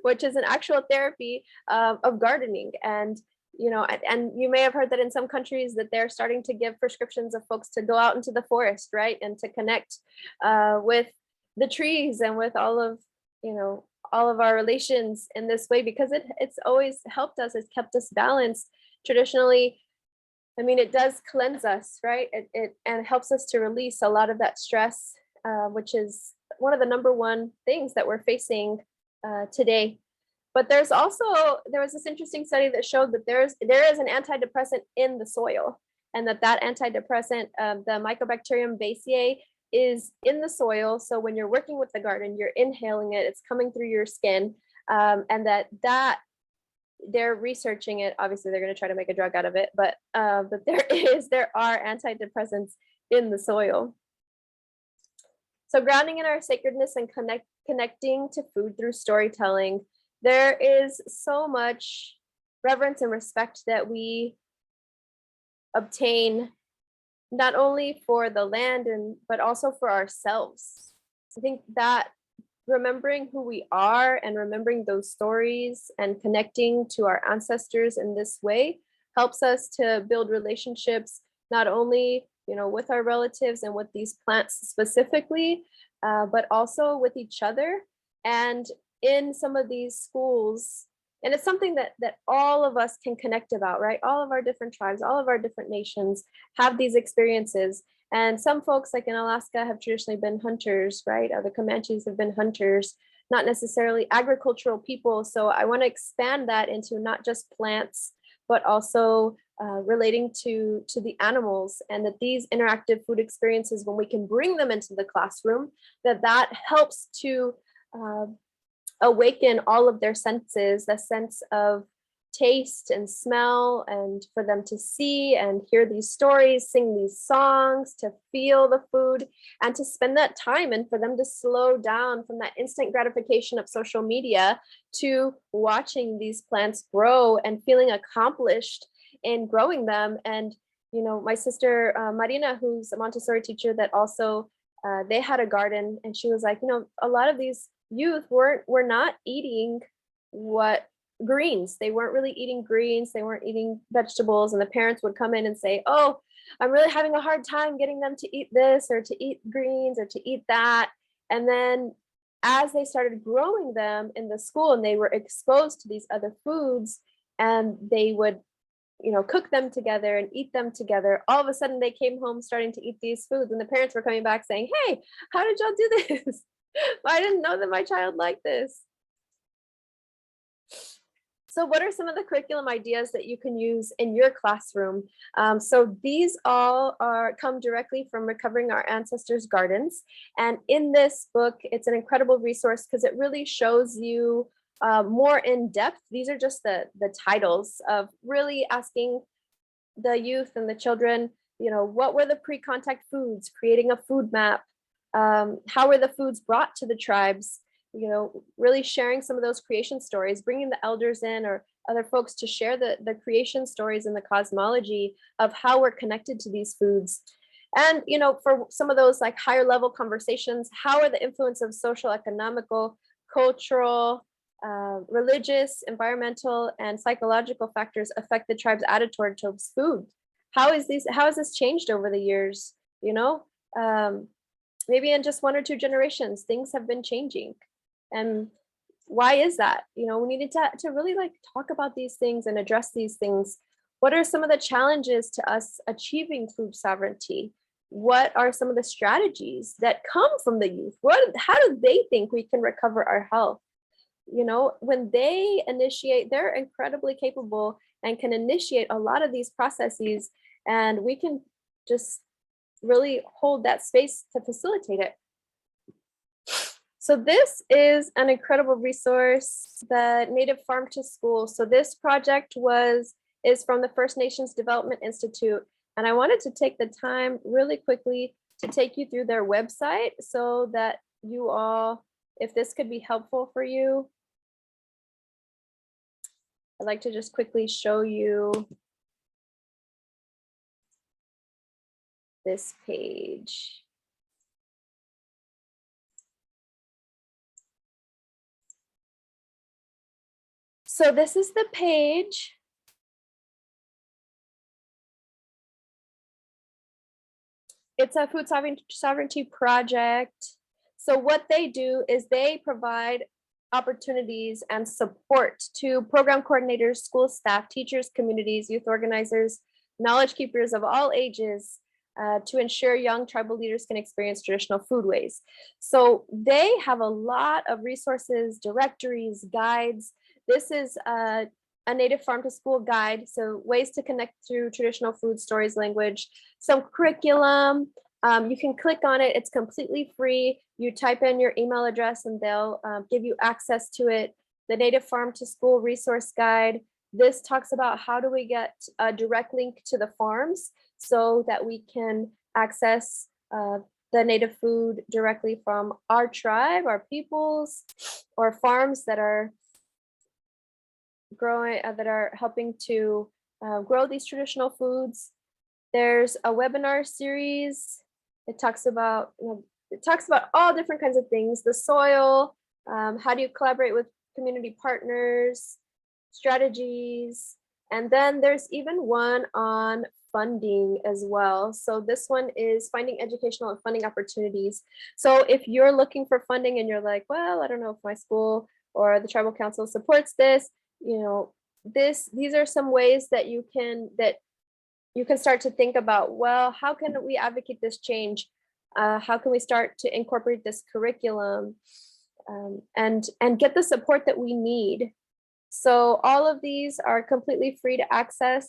S2: which is an actual therapy of gardening. And and you may have heard that in some countries that they're starting to give prescriptions of folks to go out into the forest, right, and to connect with the trees and with all of our relations in this way, because it's always helped us. It's kept us balanced. Traditionally, I mean, it does cleanse us, right? It and helps us to release a lot of that stress, which is one of the number one things that we're facing today. But there was this interesting study that showed that there is an antidepressant in the soil, and that antidepressant, the Mycobacterium baciae, is in the soil. So when you're working with the garden, you're inhaling it, it's coming through your skin, and that they're researching it. Obviously, they're going to try to make a drug out of it, but there are antidepressants in the soil. So grounding in our sacredness and connecting to food through storytelling, there is so much reverence and respect that we obtain, not only for the land but also for ourselves. I think that remembering who we are and remembering those stories and connecting to our ancestors in this way helps us to build relationships, not only with our relatives and with these plants specifically, but also with each other. And in some of these schools, and it's something that all of us can connect about, right? All of our different tribes, all of our different nations have these experiences. And some folks, like in Alaska, have traditionally been hunters, right? The Comanches have been hunters, not necessarily agricultural people. So I want to expand that into not just plants, but also relating to the animals, and that these interactive food experiences, when we can bring them into the classroom, that helps to awaken all of their senses, the sense of taste and smell, and for them to see and hear these stories, sing these songs, to feel the food, and to spend that time, and for them to slow down from that instant gratification of social media to watching these plants grow and feeling accomplished in growing them. And my sister Marina, who's a Montessori teacher, that also they had a garden, and she was like, a lot of these youth were not eating greens. They weren't really eating greens. They weren't eating vegetables. And the parents would come in and say, oh, I'm really having a hard time getting them to eat this or to eat greens or to eat that. And then as they started growing them in the school and they were exposed to these other foods, and they would cook them together and eat them together, all of a sudden they came home starting to eat these foods, and the parents were coming back saying, hey, how did y'all do this? I didn't know that my child liked this. So what are some of the curriculum ideas that you can use in your classroom? So these all come directly from Recovering Our Ancestors' Gardens. And in this book, it's an incredible resource because it really shows you more in depth. These are just the titles of really asking the youth and the children, what were the pre-contact foods, creating a food map, how were the foods brought to the tribes, really sharing some of those creation stories, bringing the elders in or other folks to share the creation stories and the cosmology of how we're connected to these foods. And, for some of those like higher level conversations, how are the influence of social, economical, cultural, religious, environmental, and psychological factors affect the tribe's attitude towards food? How has this changed over the years? Maybe in just 1 or 2 generations, things have been changing. And why is that? We needed to really talk about these things and address these things. What are some of the challenges to us achieving food sovereignty? What are some of the strategies that come from the youth? How do they think we can recover our health? When they initiate, they're incredibly capable and can initiate a lot of these processes, and we can just really hold that space to facilitate it. So this is an incredible resource, the Native Farm to School. So this project is from the First Nations Development Institute. And I wanted to take the time really quickly to take you through their website so that you all, if this could be helpful for you, I'd like to just quickly show you this page. So this is the page. It's a food sovereignty project. So what they do is they provide opportunities and support to program coordinators, school staff, teachers, communities, youth organizers, knowledge keepers of all ages to ensure young tribal leaders can experience traditional foodways. So they have a lot of resources, directories, guides. This is a native farm to school guide. So ways to connect through traditional food stories, language, some curriculum. You can click on it. It's completely free. You type in your email address and they'll give you access to it. The Native Farm to School Resource Guide. This talks about how do we get a direct link to the farms so that we can access the native food directly from our tribe, our peoples, or farms that are growing, that are helping to grow these traditional foods. There's a webinar series. It talks about all different kinds of things, the soil, how do you collaborate with community partners, strategies, and then there's even one on funding as well. So this one is finding educational and funding opportunities. So if you're looking for funding and you're like, well, I don't know if my school or the tribal council supports this, you know, these are some ways that you can start to think about, well, how can we advocate this change? How can we start to incorporate this curriculum and get the support that we need? So all of these are completely free to access.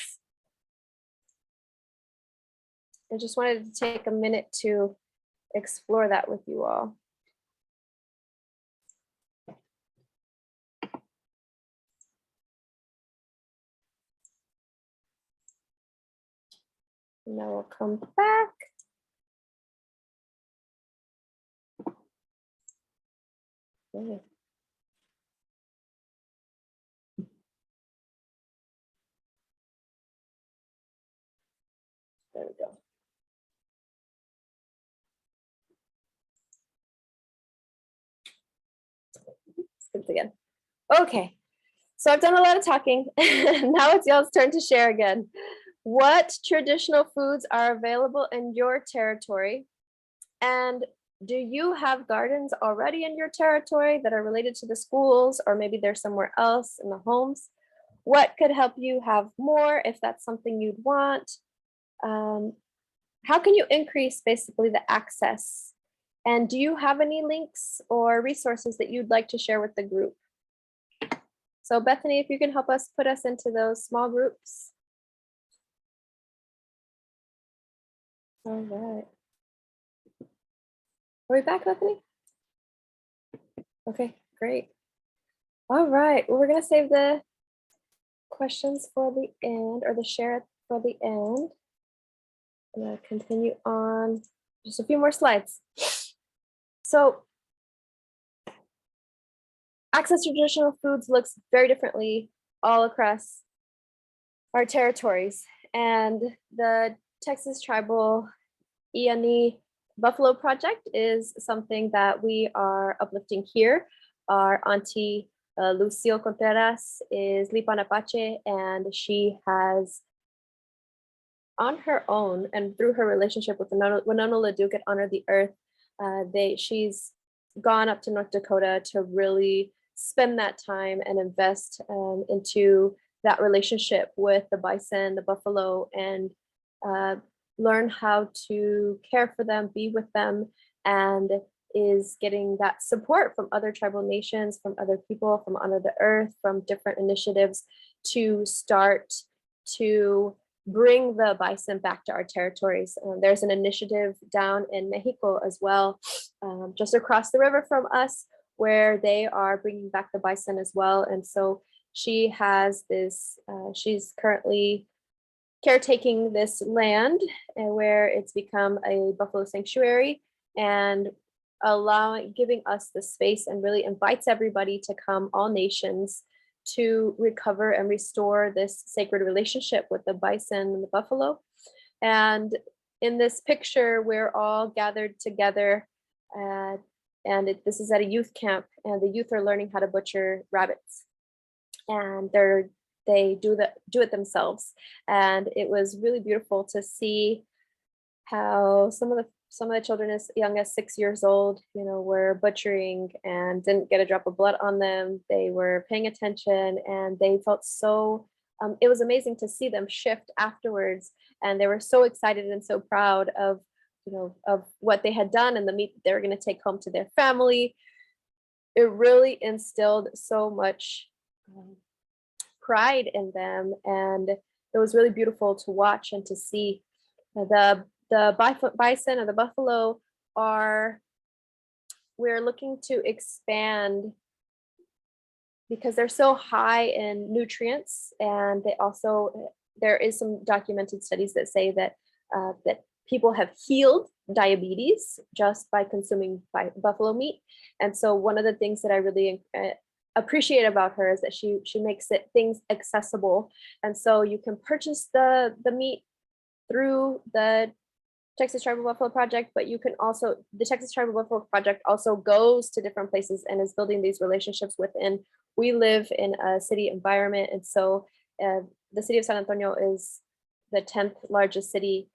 S2: I just wanted to take a minute to explore that with you all. Now we'll come back. Okay. There we go. Let's again. Okay, so I've done a lot of talking. Now it's y'all's turn to share again. What traditional foods are available in your territory? And do you have gardens already in your territory that are related to the schools, or maybe they're somewhere else in the homes? What could help you have more if that's something you'd want? How can you increase basically the access? And do you have any links or resources that you'd like to share with the group? So Bethany, if you can help us put us into those small groups. All right. Are we back, Bethany? Okay, great. All right, well, we're gonna save the questions for the end, or the share for the end. I'm gonna continue on just a few more slides. So access to traditional foods looks very differently all across our territories. And the Texas Tribal Iani Buffalo Project is something that we are uplifting here. Our auntie Lucille Contreras is Lipan Apache, and she has, on her own and through her relationship with Winona Leduc at Honor the Earth, she's gone up to North Dakota to really spend that time and invest into that relationship with the bison, the buffalo, and learn how to care for them, be with them, and is getting that support from other tribal nations, from other people, from Honor the Earth, from different initiatives to start to bring the bison back to our territories. There's an initiative down in Mexico as well, just across the river from us, where they are bringing back the bison as well. And so she has this, she's currently caretaking this land where it's become a buffalo sanctuary, and giving us the space, and really invites everybody to come, all nations, to recover and restore this sacred relationship with the bison and the buffalo. And in this picture, we're all gathered together, this is at a youth camp, and the youth are learning how to butcher rabbits, and they do it themselves. And it was really beautiful to see how some of the children as young as 6 years old, were butchering and didn't get a drop of blood on them. They were paying attention, and they felt so, it was amazing to see them shift afterwards. And they were so excited and so proud of what they had done and the meat that they were going to take home to their family. It really instilled so much pride in them, and it was really beautiful to watch and to see. The bison or the buffalo we're looking to expand because they're so high in nutrients, and there is some documented studies that say that people have healed diabetes just by consuming buffalo meat. And so one of the things that I really appreciate about her is that she makes things accessible. And so you can purchase the meat through the Texas Tribal Buffalo Project, but the Texas Tribal Buffalo Project also goes to different places and is building these relationships within. We live in a city environment, and so the city of San Antonio is the 10th largest city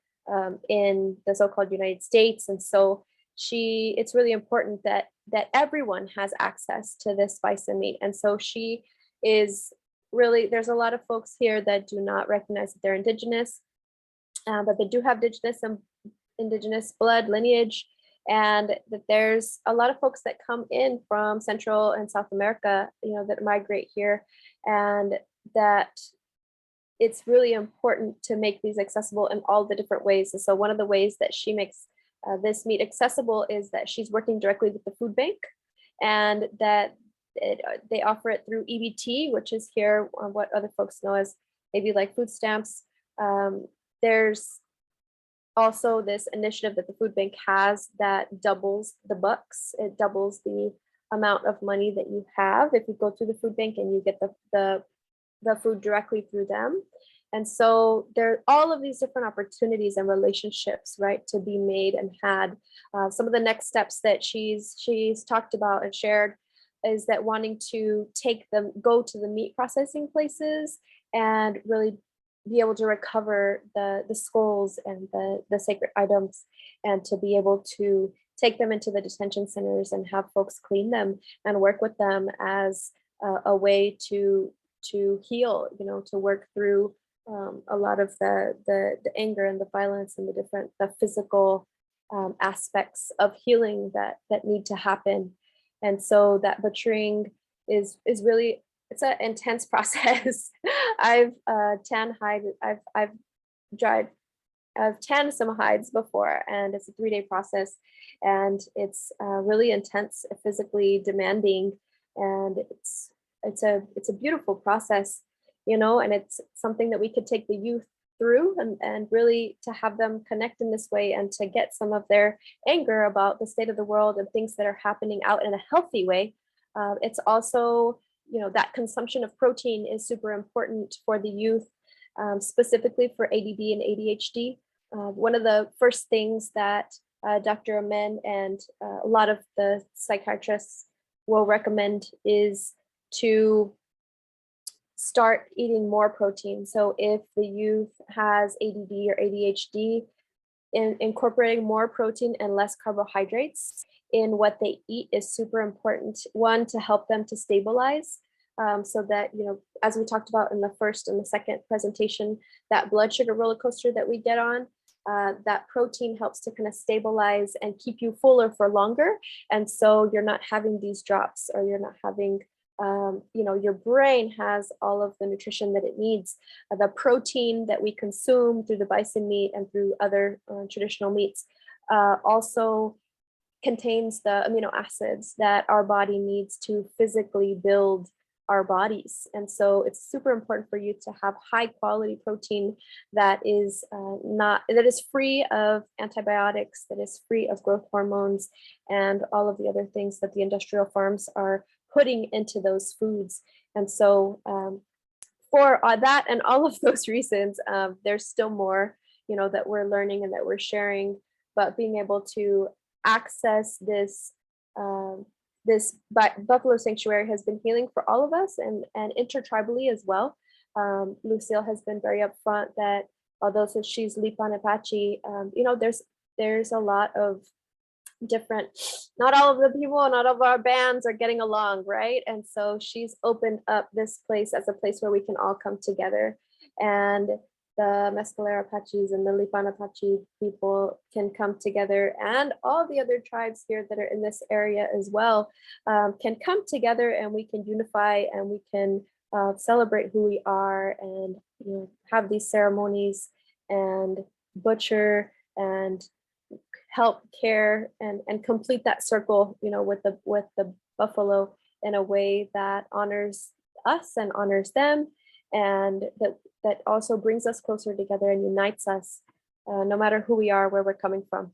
S2: in the so-called United States. And so it's really important that everyone has access to this bison meat. And so she is really, there's a lot of folks here that do not recognize that they're Indigenous, but they do have Indigenous blood lineage, and that there's a lot of folks that come in from Central and South America, that migrate here, and that it's really important to make these accessible in all the different ways. And so one of the ways that she makes this meat accessible is that she's working directly with the food bank, and that they offer it through EBT, which is here what other folks know as maybe like food stamps. There's also this initiative that the food bank has that doubles the bucks. It doubles the amount of money that you have if you go through the food bank and you get the food directly through them. And so there are all of these different opportunities and relationships, right, to be made and had. Some of the next steps that she's talked about and shared is that wanting to go to the meat processing places and really be able to recover the skulls and the sacred items, and to be able to take them into the detention centers and have folks clean them and work with them as a way to heal, to work through a lot of the anger and the violence and the physical aspects of healing that need to happen. And so that butchering is really, it's an intense process. I've tanned some hides before, and it's a 3-day process, and it's really intense, physically demanding, and it's a beautiful process, and it's something that we could take the youth through and really to have them connect in this way and to get some of their anger about the state of the world and things that are happening out in a healthy way. It's also, that consumption of protein is super important for the youth, specifically for ADD and ADHD. One of the first things that Dr. Amen and a lot of the psychiatrists will recommend is to start eating more protein. So if the youth has ADD or ADHD, incorporating more protein and less carbohydrates in what they eat is super important. One, to help them to stabilize, so that, as we talked about in the first and the second presentation, that blood sugar roller coaster that we get on, that protein helps to kind of stabilize and keep you fuller for longer. And so you're not having these drops, or you're not having, your brain has all of the nutrition that it needs. The protein that we consume through the bison meat and through other traditional meats also contains the amino acids that our body needs to physically build our bodies. And so it's super important for you to have high quality protein that is free of antibiotics, that is free of growth hormones and all of the other things that the industrial farms are putting into those foods. And so for that and all of those reasons, there's still more that we're learning and that we're sharing, but being able to access this buffalo sanctuary has been healing for all of us, and intertribally as well. Lucille has been very upfront that although so she's Lipan Apache, there's a lot of different, not all of the people, not all of our bands are getting along, right? And so she's opened up this place as a place where we can all come together, and the Mescalero Apaches and the Lipan Apache people can come together, and all the other tribes here that are in this area as well can come together, and we can unify, and we can celebrate who we are, and have these ceremonies and butcher and help care and complete that circle, with the buffalo in a way that honors us and honors them, and that also brings us closer together and unites us, no matter who we are, where we're coming from.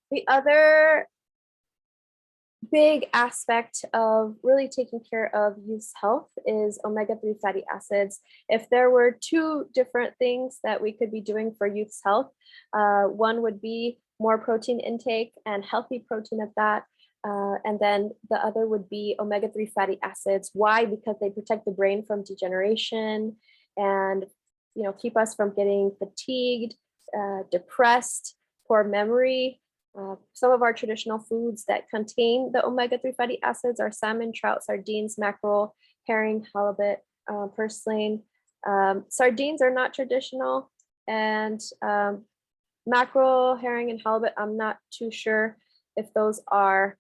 S2: The other big aspect of really taking care of youth's health is omega-3 fatty acids. If there were two different things that we could be doing for youth's health, one would be more protein intake and healthy protein at that. And then the other would be omega-3 fatty acids. Why? Because they protect the brain from degeneration and keep us from getting fatigued, depressed, poor memory. Some of our traditional foods that contain the omega-3 fatty acids are salmon, trout, sardines, mackerel, herring, halibut, purslane. Sardines are not traditional, and mackerel, herring, and halibut, I'm not too sure if those are.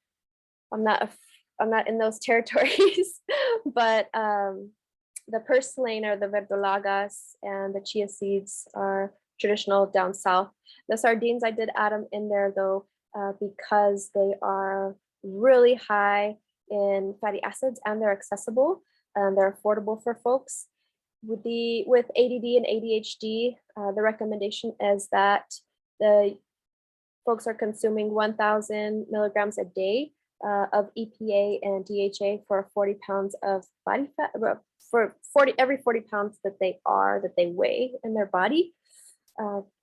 S2: I'm not in those territories, but the purslane or the verdolagas and the chia seeds are traditional down south. The sardines, I did add them in there though, because they are really high in fatty acids and they're accessible and they're affordable for folks. With ADD and ADHD, the recommendation is that the folks are consuming 1,000 milligrams a day of EPA and DHA for 40 pounds of body fat, for every 40 pounds that they weigh in their body.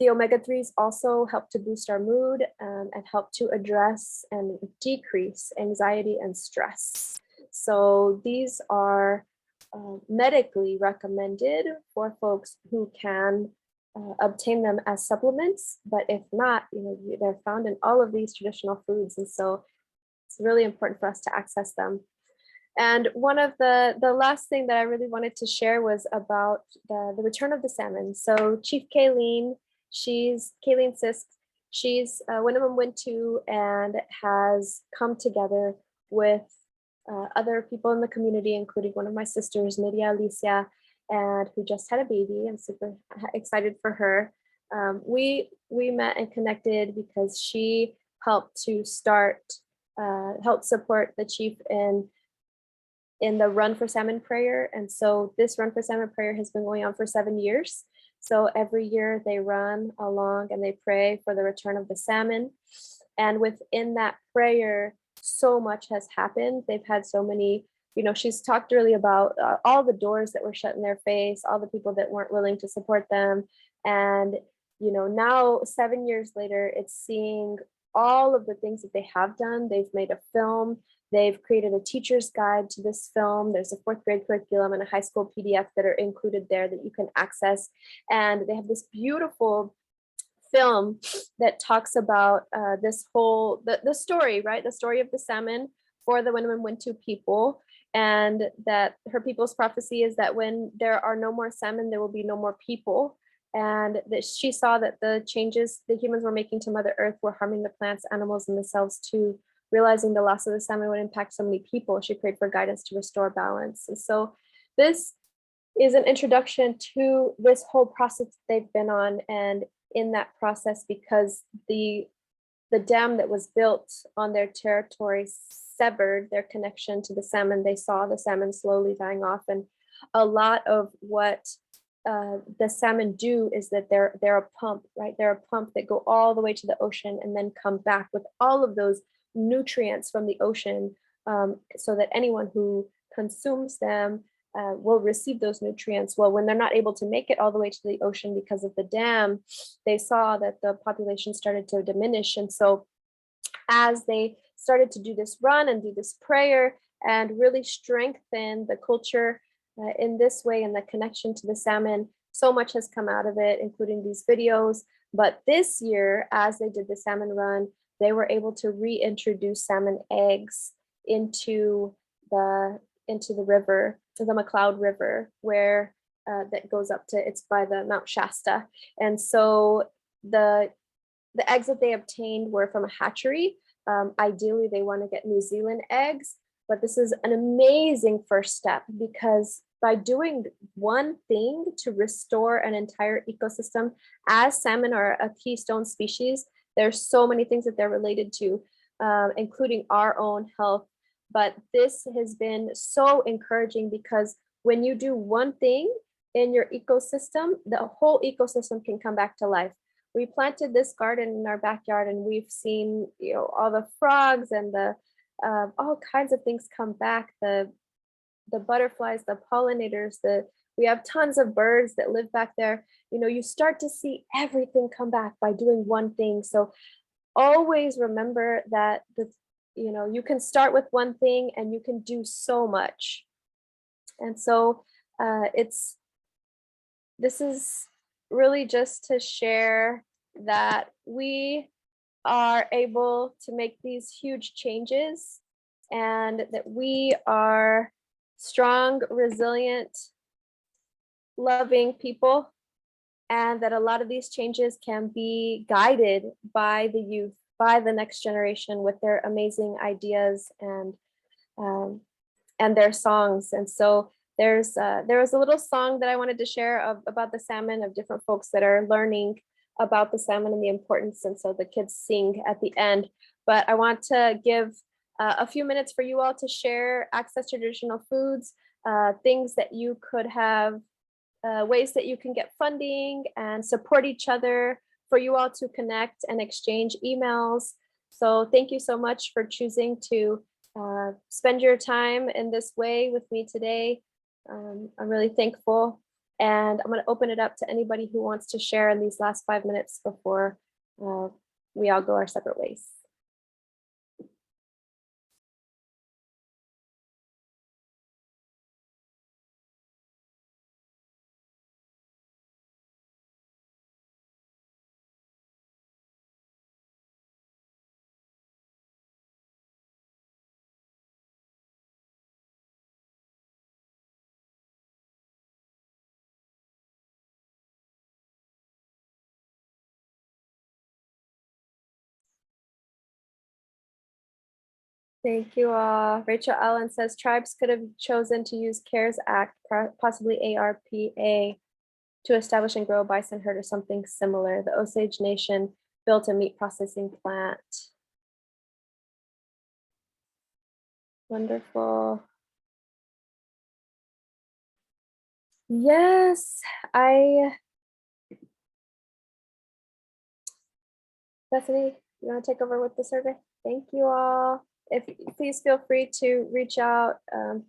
S2: The omega-3s also help to boost our mood and help to address and decrease anxiety and stress. So these are medically recommended for folks who can obtain them as supplements, but if not, they're found in all of these traditional foods, and so it's really important for us to access them. And one of the last thing that I really wanted to share was about the return of the salmon. So Chief Kayleen Sisk, she's Winnemem Wintu and has come together with other people in the community, including one of my sisters, Nydia Alicia, and who just had a baby. I'm super excited for her. We met and connected because she helped to help support the chief in the Run for Salmon prayer. And so this Run for Salmon prayer has been going on for 7 years. So every year they run along and they pray for the return of the salmon. And within that prayer, so much has happened. They've had so many, she's talked really about all the doors that were shut in their face, all the people that weren't willing to support them. And, now 7 years later, it's seeing all of the things that they have done. They've made a film. They've created a teacher's guide to this film. There's a 4th grade curriculum and a high school PDF that are included there that you can access. And they have this beautiful film that talks about this whole, the story, right? The story of the salmon for the Winnemem Wintu people. And that her people's prophecy is that when there are no more salmon, there will be no more people. And that she saw that the changes the humans were making to Mother Earth were harming the plants, animals, and themselves too. Realizing the loss of the salmon would impact so many people, she prayed for guidance to restore balance. And so this is an introduction to this whole process they've been on. And in that process, because the dam that was built on their territory severed their connection to the salmon, they saw the salmon slowly dying off. And a lot of what the salmon do is that they're a pump, right? They're a pump that go all the way to the ocean and then come back with all of those nutrients from the ocean, so that anyone who consumes them will receive those nutrients. Well, when they're not able to make it all the way to the ocean because of the dam, they saw that the population started to diminish. And so as they started to do this run and do this prayer and really strengthen the culture in this way and the connection to the salmon, so much has come out of it, including these videos. But this year, as they did the salmon run, they were able to reintroduce salmon eggs into the river, to the McLeod River, where that goes up to, it's by the Mount Shasta. And so the eggs that they obtained were from a hatchery. Ideally, they want to get New Zealand eggs, but this is an amazing first step, because by doing one thing to restore an entire ecosystem, as salmon are a keystone species, there's so many things that they're related to, including our own health. But this has been so encouraging, because when you do one thing in your ecosystem, the whole ecosystem can come back to life. We planted this garden in our backyard, and we've seen, all the frogs and the all kinds of things come back. The butterflies, the pollinators, we have tons of birds that live back there. You start to see everything come back by doing one thing. So always remember that you can start with one thing and you can do so much. And so this is really just to share that we are able to make these huge changes, and that we are strong, resilient, loving people, and that a lot of these changes can be guided by the youth, by the next generation, with their amazing ideas and their songs. And so there was a little song that I wanted to share about the salmon, of different folks that are learning about the salmon and the importance. And so the kids sing at the end. But I want to give a few minutes for you all to share access to traditional foods, things that you could have, ways that you can get funding and support each other, for you all to connect and exchange emails. So thank you so much for choosing to spend your time in this way with me today. I'm really thankful, and I'm going to open it up to anybody who wants to share in these last 5 minutes before we all go our separate ways. Thank you all. Rachel Allen says tribes could have chosen to use CARES Act, possibly ARPA, to establish and grow a bison herd or something similar. The Osage Nation built a meat processing plant. Wonderful. Yes, Bethany, you want to take over with the survey? Thank you all. Please feel free to reach out.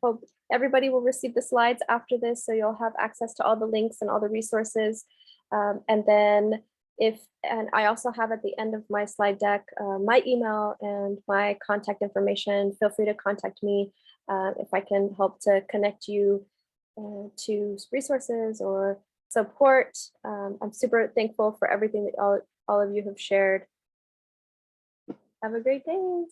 S2: Hope everybody will receive the slides after this, so you'll have access to all the links and all the resources. And then I also have at the end of my slide deck my email and my contact information. Feel free to contact me if I can help to connect you to resources or support. I'm super thankful for everything that all of you have shared. Have a great day.